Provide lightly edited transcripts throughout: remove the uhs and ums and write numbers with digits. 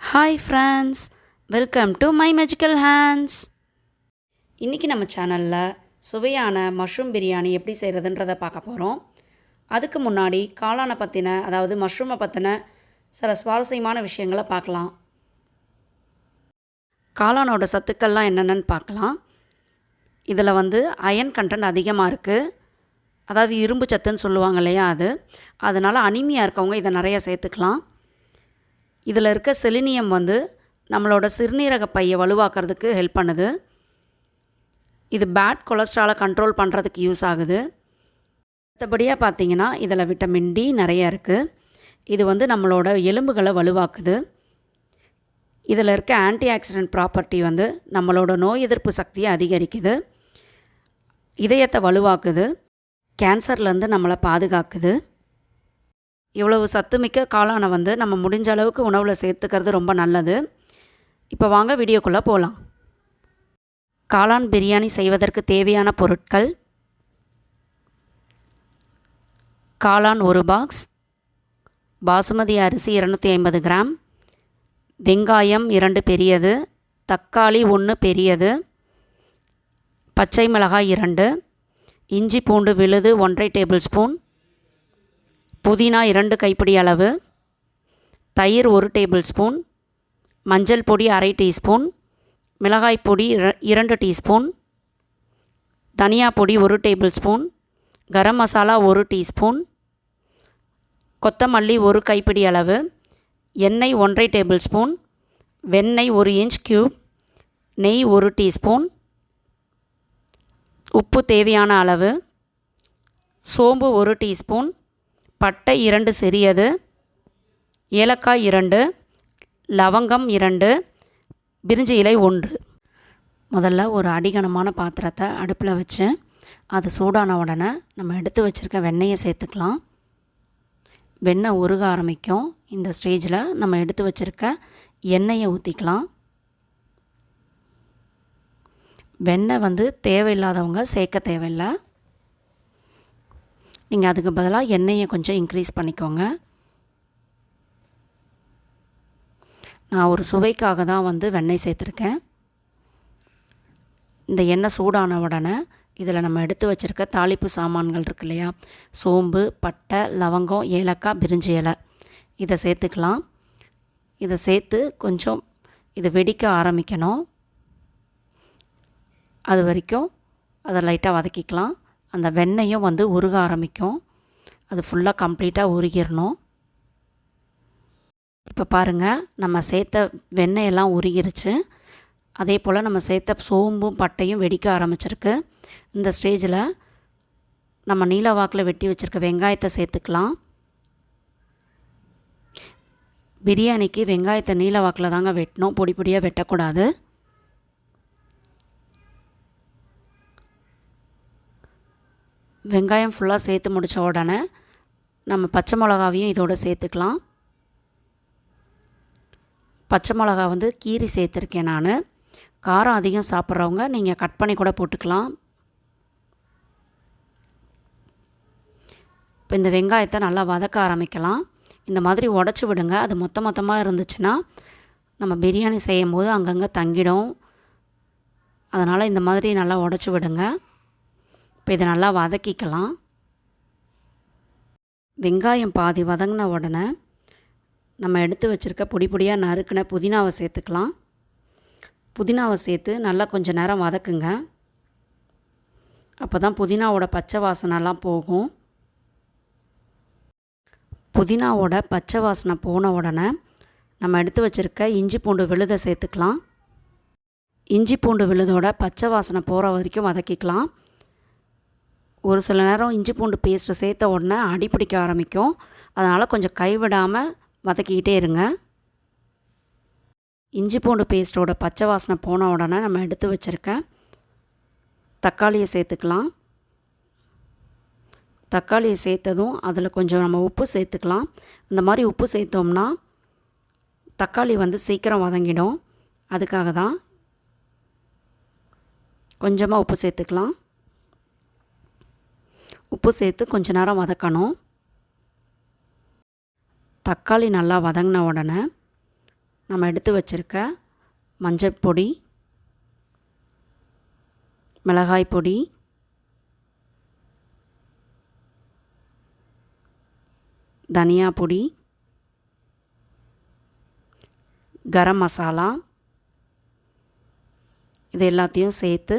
Hi friends, welcome to my magical hands. இன்றைக்கி நம்ம சேனலில் சுவையான மஷ்ரூம் பிரியாணி எப்படி செய்கிறதுன்றதை பார்க்க போகிறோம். அதுக்கு முன்னாடி காளானை பற்றின, அதாவது மஷ்ரூமை பற்றின சில சுவாரஸ்யமான விஷயங்களை பார்க்கலாம். காளானோட சத்துக்கள்லாம் என்னென்னு பார்க்கலாம். இதில் அயன் கண்டென்ட் அதிகமாக இருக்குது. அதாவது இரும்பு சத்துன்னு சொல்லுவாங்க இல்லையா, அதனால் அனிமியா இருக்கவங்க இதை நிறைய சேர்த்துக்கலாம். இதில் இருக்க செலினியம் நம்மளோட சிறுநீரக பையை வலுவாக்கிறதுக்கு ஹெல்ப் பண்ணுது. இது பேட் கொலஸ்ட்ராலை கண்ட்ரோல் பண்ணுறதுக்கு யூஸ் ஆகுது. மற்றபடியாக பார்த்திங்கன்னா இதில் விட்டமின் டி நிறைய இருக்குது. இது நம்மளோட எலும்புகளை வலுவாக்குது. இதில் இருக்க ஆன்டி ஆக்சிடென்ட் ப்ராப்பர்ட்டி நம்மளோட நோய் எதிர்ப்பு சக்தியை அதிகரிக்குது, இதயத்தை வலுவாக்குது, கேன்சர்லேருந்து நம்மளை பாதுகாக்குது. இவ்வளவு சத்துமிக்க காளானை நம்ம முடிஞ்ச அளவுக்கு உணவில் சேர்த்துக்கிறது ரொம்ப நல்லது. இப்போ வாங்க வீடியோக்குள்ளே போகலாம். காளான் பிரியாணி செய்வதற்கு தேவையான பொருட்கள்: காளான் 1 பாக்ஸ், பாசுமதி அரிசி 250 கிராம், வெங்காயம் 2 பெரியது, தக்காளி 1 பெரியது, பச்சை மிளகாய் 2, இஞ்சி பூண்டு விழுது 1/2 டேபிள் ஸ்பூன், புதினா 2 கைப்பிடி அளவு, தயிர் 1 டேபிள் ஸ்பூன், மஞ்சள் பொடி 1/2 டீஸ்பூன், மிளகாய் பொடி 2 டீஸ்பூன், தனியா பொடி 1 table spoon, garam masala 1 teaspoon, கொத்தமல்லி 1 கைப்பிடி அளவு, எண்ணெய் 1/2 டேபிள் ஸ்பூன், வெண்ணெய் 1 இன்ச் க்யூப், நெய் 1 டீஸ்பூன், உப்பு தேவையான அளவு, சோம்பு 1 டீஸ்பூன், பட்டை 2 சிறியது, ஏலக்காய் 2, லவங்கம் 2, பிரிஞ்சி இலை 1. முதல்ல ஒரு அடிகனமான பாத்திரத்தை அடுப்பில் வச்சு அது சூடான உடனே நம்ம எடுத்து வச்சுருக்க வெண்ணெயை சேர்த்துக்கலாம். வெண்ணெய் உருக ஆரம்பிக்கும். இந்த ஸ்டேஜில் நம்ம எடுத்து வச்சுருக்க எண்ணெயை ஊற்றிக்கலாம். வெண்ணெய் தேவையில்லாதவங்க சேர்க்க தேவையில்லை. நீங்கள் அதுக்கு பதிலாக எண்ணெயை கொஞ்சம் இன்க்ரீஸ் பண்ணிக்கோங்க. நான் ஒரு சுவைக்காக தான் வெண்ணெய் சேர்த்துருக்கேன். இந்த எண்ணெய் சூடான உடனே இதில் நம்ம எடுத்து வச்சுருக்க தாளிப்பு சாமான்கள் இருக்கு இல்லையா, சோம்பு, பட்டை, லவங்கம், ஏலக்காய், பிரிஞ்சி இலை, இதை சேர்த்துக்கலாம். இதை சேர்த்து கொஞ்சம் இது வெடிக்க ஆரம்பிக்கணும். அது வரைக்கும் அதை லைட்டாக வதக்கிக்கலாம். அந்த வெண்ணெயும் உருக ஆரம்பிக்கும். அது ஃபுல்லாக கம்ப்ளீட்டாக உருகிடணும். இப்போ பாருங்கள், நம்ம சேர்த்த வெண்ணெயெல்லாம் உருகிருச்சு. அதே போல் நம்ம சேர்த்த சோம்பும் பட்டையும் வெடிக்க ஆரம்பிச்சிருக்கு. இந்த ஸ்டேஜில் நம்ம நீலவாக்கில் வெட்டி வச்சுருக்க வெங்காயத்தை சேர்த்துக்கலாம். பிரியாணிக்கு வெங்காயத்தை நீலவாக்கில் தாங்க வெட்டணும், பொடி பொடியாக வெட்டக்கூடாது. வெங்காயம் ஃபுல்லாக சேர்த்து முடித்த உடனே நம்ம பச்சை மிளகாவையும் இதோடு சேர்த்துக்கலாம். பச்சை மிளகா கீரி சேர்த்துருக்கேன் நான். காரம் அதிகம் சாப்பிட்றவங்க நீங்கள் கட் பண்ணி கூட போட்டுக்கலாம். இப்போ இந்த வெங்காயத்தை நல்லா வதக்க ஆரம்பிக்கலாம். இந்த மாதிரி உடச்சி விடுங்க. அது மொத்தமாக இருந்துச்சுன்னா நம்ம பிரியாணி செய்யும் போது அங்கங்கே தங்கிடும். அதனால் இந்த மாதிரி நல்லா உடச்சி விடுங்க. இப்போ இதை நல்லா வதக்கிக்கலாம். வெங்காயம் பாதி வதங்கின உடனே நம்ம எடுத்து வச்சுருக்க பொடி பொடியாக நறுக்கின புதினாவை சேர்த்துக்கலாம். புதினாவை சேர்த்து நல்லா கொஞ்சம் நேரம் வதக்குங்க. அப்போ தான் புதினாவோட பச்சை வாசனைலாம் போகும். புதினாவோட பச்சை வாசனை போன உடனே நம்ம எடுத்து வச்சுருக்க இஞ்சி பூண்டு விழுதை சேர்த்துக்கலாம். இஞ்சி பூண்டு விழுதோட பச்சை வாசனை போகிற வரைக்கும் வதக்கிக்கலாம். ஒரு சில நேரம் இஞ்சி பூண்டு பேஸ்ட்டை சேர்த்த உடனே அடி பிடிக்க ஆரம்பிக்கும். அதனால் கொஞ்சம் கைவிடாமல் வதக்கிக்கிட்டே இருங்க. இஞ்சி பூண்டு பேஸ்ட்டோட பச்சை வாசனை போன உடனே நம்ம எடுத்து வச்சுருக்க தக்காளியை சேர்த்துக்கலாம். தக்காளியை சேர்த்ததும் அதில் கொஞ்சம் நம்ம உப்பு சேர்த்துக்கலாம். அந்த மாதிரி உப்பு சேர்த்தோம்னா தக்காளி சீக்கிரம் வதங்கிடும். அதுக்காக தான் கொஞ்சமாக உப்பு சேர்த்துக்கலாம். உப்பு சேர்த்து கொஞ்ச நேரம் வதக்கணும். தக்காளி நல்லா வதங்கின உடனே நம்ம எடுத்து வச்சுருக்க மஞ்சள் பொடி, மிளகாய் பொடி, தனியா பொடி, கரம் மசாலா, இது எல்லாத்தையும் சேர்த்து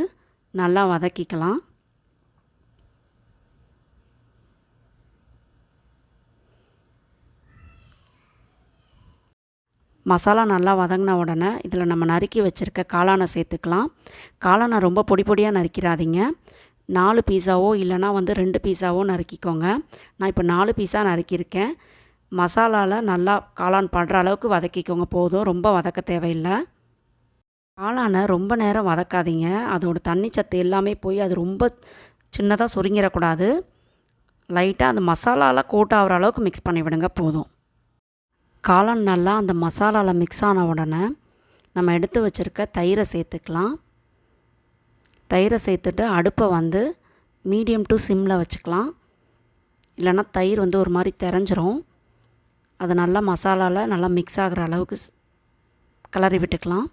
நல்லா வதக்கிக்கலாம். மசாலா நல்லா வதங்கின உடனே இதில் நம்ம நறுக்கி வச்சுருக்க காளானை சேர்த்துக்கலாம். காளானை ரொம்ப பொடி பொடியாக நறுக்கிறாதீங்க. 4 பீஸாவோ இல்லைனா 2 பீஸாவோ நறுக்கிக்கோங்க. நான் இப்போ 4 பீஸாக நறுக்கியிருக்கேன். மசாலாவில் நல்லா காளான் படுற அளவுக்கு வதக்கிக்கோங்க போதும், ரொம்ப வதக்க தேவையில்லை. காளானை ரொம்ப நேரம் வதக்காதீங்க. அதோட தண்ணி சத்து எல்லாமே போய் அது ரொம்ப சின்னதாக சுருங்கிடக்கூடாது. லைட்டாக அந்த மசாலாவில் கோட் ஆகிற அளவுக்கு மிக்ஸ் பண்ணி விடுங்க போதும். காளான் நல்லா அந்த மசாலாவில் மிக்ஸ் ஆன உடனே நம்ம எடுத்து வச்சுருக்க தயிரை சேர்த்துக்கலாம். தயிரை சேர்த்துட்டு அடுப்பை மீடியம் டு சிம்மில் வச்சுக்கலாம். இல்லைனா தயிர் ஒரு மாதிரி தெரிஞ்சிரும். அது நல்லா மசாலாவில் நல்லா மிக்ஸ் ஆகிற அளவுக்கு கிளறி விட்டுக்கலாம்.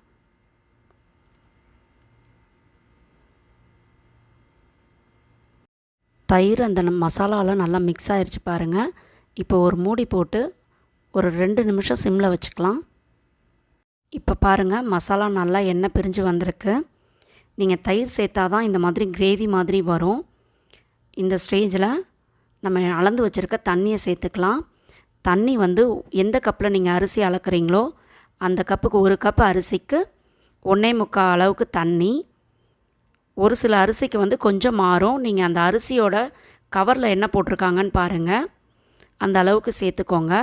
தயிர் அந்த மசாலாவில் நல்லா மிக்ஸ் ஆகிடுச்சு பாருங்கள். இப்போ ஒரு மூடி போட்டு ஒரு 2 நிமிஷம் சிம்மில் வச்சுக்கலாம். இப்போ பாருங்கள், மசாலா நல்லா எண்ணெய் பிரிஞ்சு வந்திருக்கு. நீங்கள் தயிர் சேர்த்தா தான் இந்த மாதிரி கிரேவி மாதிரி வரும். இந்த ஸ்டேஜில் நம்ம அளந்து வச்சுருக்க தண்ணியை சேர்த்துக்கலாம். தண்ணி எந்த கப்பில் நீங்கள் அரிசி அளக்குறீங்களோ அந்த கப்புக்கு 1 கப் அரிசிக்கு 1.25 அளவுக்கு தண்ணி. ஒரு சில அரிசிக்கு கொஞ்சம் மாறும். நீங்கள் அந்த அரிசியோட கவரில் என்ன போட்டிருக்காங்கன்னு பாருங்கள், அந்த அளவுக்கு சேர்த்துக்கோங்க.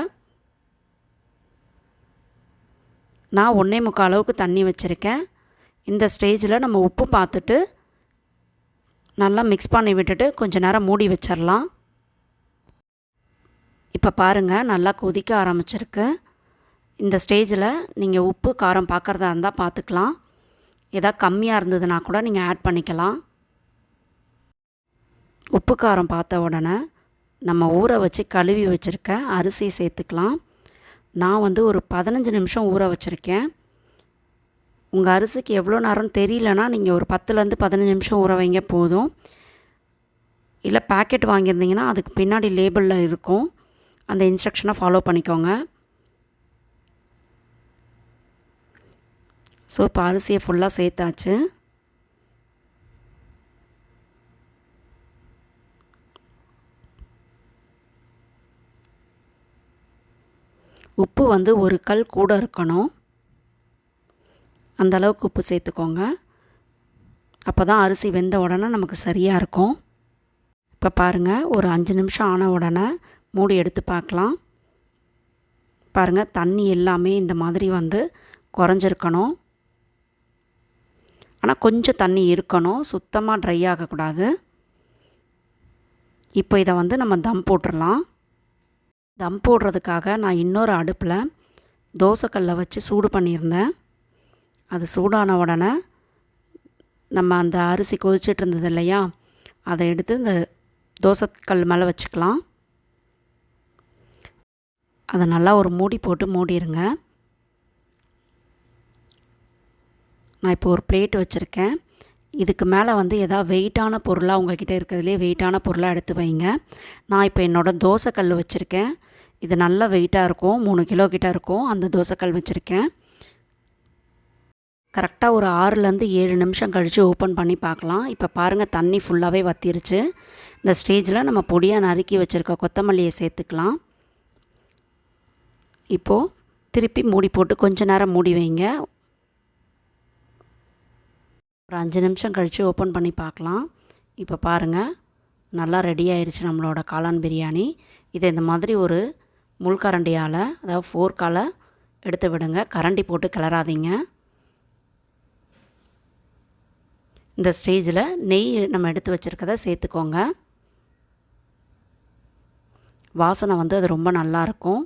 நான் 1.25 அளவுக்கு தண்ணி வச்சுருக்கேன். இந்த ஸ்டேஜில் நம்ம உப்பு பார்த்துட்டு நல்லா மிக்ஸ் பண்ணி விட்டுட்டு கொஞ்சம் நேரம் மூடி வச்சிடலாம். இப்போ பாருங்கள், நல்லா கொதிக்க ஆரம்பிச்சிருக்கு. இந்த ஸ்டேஜில் நீங்கள் உப்பு காரம் பார்க்குறதா இருந்தால் பார்த்துக்கலாம். ஏதாவது கம்மியாக இருந்ததுன்னா கூட நீங்கள் ஆட் பண்ணிக்கலாம். உப்பு காரம் பார்த்த உடனே நம்ம ஊற வச்சு கழுவி வச்சுருக்க அரிசியை சேர்த்துக்கலாம். நான் ஒரு 15 நிமிஷம் ஊற வச்சுருக்கேன். உங்கள் அரிசிக்கு எவ்வளோ நேரம் தெரியலனா நீங்கள் ஒரு 10லேருந்து 15 நிமிஷம் ஊற வைங்க போதும். இல்லை பேக்கெட் வாங்கியிருந்தீங்கன்னா அதுக்கு பின்னாடி லேபிளில் இருக்கும், அந்த இன்ஸ்ட்ரக்ஷனை ஃபாலோ பண்ணிக்கோங்க. ஸோ இப்போ அரிசியை ஃபுல்லாக சேர்த்தாச்சு. உப்பு 1 கல் கூட இருக்கணும். அந்தளவுக்கு உப்பு சேர்த்துக்கோங்க. அப்போ தான் அரிசி வெந்த உடனே நமக்கு சரியாக இருக்கும். இப்போ பாருங்கள், ஒரு 5 நிமிஷம் ஆன உடனே மூடி எடுத்து பார்க்கலாம். பாருங்கள், தண்ணி எல்லாமே இந்த மாதிரி குறைஞ்சிருக்கணும். ஆனால் கொஞ்சம் தண்ணி இருக்கணும், சுத்தமாக ட்ரை ஆகக்கூடாது. இப்போ இதை நம்ம தம் போட்டுடலாம். தம் போடுறதுக்காக நான் இன்னொரு அடுப்பில் தோசைக்கல்லை வச்சு சூடு பண்ணியிருந்தேன். அது சூடான உடனே நம்ம அந்த அரிசி கொதிச்சிட்டு இருந்தது இல்லையா, அதை எடுத்து இந்த தோசைக்கல் மேலே வச்சுக்கலாம். அதை நல்லா ஒரு மூடி போட்டு மூடிடுங்க. நான் இப்போ ஒரு பிளேட் வச்சுருக்கேன். இதுக்கு மேலே ஏதாவது வெயிட்டான பொருளாக உங்கள்கிட்ட இருக்கிறதுலே வெயிட்டான பொருளாக எடுத்து வைங்க. நான் இப்போ என்னோடய தோசைக்கல் வச்சுருக்கேன். இது நல்ல வெயிட்டாக இருக்கும், 3 கிலோ கிட்ட இருக்கும். அந்த தோசைக்கல் வச்சுருக்கேன். கரெக்டாக ஒரு 6லேருந்து 7 நிமிஷம் கழித்து ஓப்பன் பண்ணி பார்க்கலாம். இப்போ பாருங்கள், தண்ணி ஃபுல்லாகவே வற்றிருச்சு. இந்த ஸ்டேஜில் நம்ம பொடியாக நறுக்கி வச்சுருக்க கொத்தமல்லியை சேர்த்துக்கலாம். இப்போது திருப்பி மூடி போட்டு கொஞ்சம் நேரம் மூடி வைங்க. ஒரு 5 நிமிஷம் கழித்து ஓப்பன் பண்ணி பார்க்கலாம். இப்போ பாருங்கள், நல்லா ரெடி ஆயிடுச்சு நம்மளோட காளான் பிரியாணி. இதை இந்த மாதிரி ஒரு முள்கரண்டியால், அதாவது ஃபோர்க்கால் எடுத்து விடுங்க. கரண்டி போட்டு கிளறாதீங்க. இந்த ஸ்டேஜில் நெய் நம்ம எடுத்து வச்சுருக்கதை சேர்த்துக்கோங்க. வாசனை அது ரொம்ப நல்லாயிருக்கும்.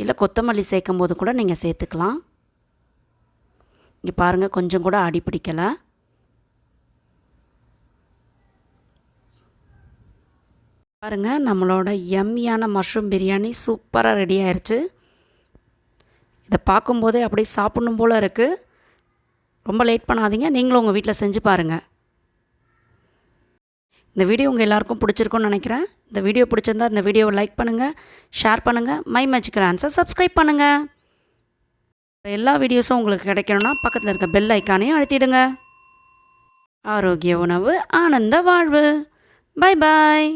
இல்லை கொத்தமல்லி சேர்க்கும் போது கூட நீங்கள் சேர்த்துக்கலாம். இங்கே பாருங்கள், கொஞ்சம் கூட அடி பிடிக்கலை. பாருங்கள், நம்மளோட யம்மியான மஷ்ரூம் பிரியாணி சூப்பராக ரெடி ஆயிடுச்சு. இதை பார்க்கும்போதே அப்படியே சாப்பிட்ணும் போல் இருக்குது. ரொம்ப லேட் பண்ணாதீங்க, நீங்களும் உங்கள் வீட்டில் செஞ்சு பாருங்கள். இந்த வீடியோ உங்கள் எல்லாருக்கும் பிடிச்சிருக்குன்னு நினைக்கிறேன். இந்த வீடியோ பிடிச்சிருந்தா இந்த வீடியோவை லைக் பண்ணுங்கள், ஷேர் பண்ணுங்கள், மை மேஜிக்கல் ஆன்ஸை சப்ஸ்கிரைப் பண்ணுங்கள். எல்லா வீடியோஸும் உங்களுக்கு கிடைக்கணும்னா பக்கத்தில் இருக்க பெல் ஐக்கானையும் அழுத்திடுங்க. ஆரோக்கிய உணவு, ஆனந்த வாழ்வு. Bye bye.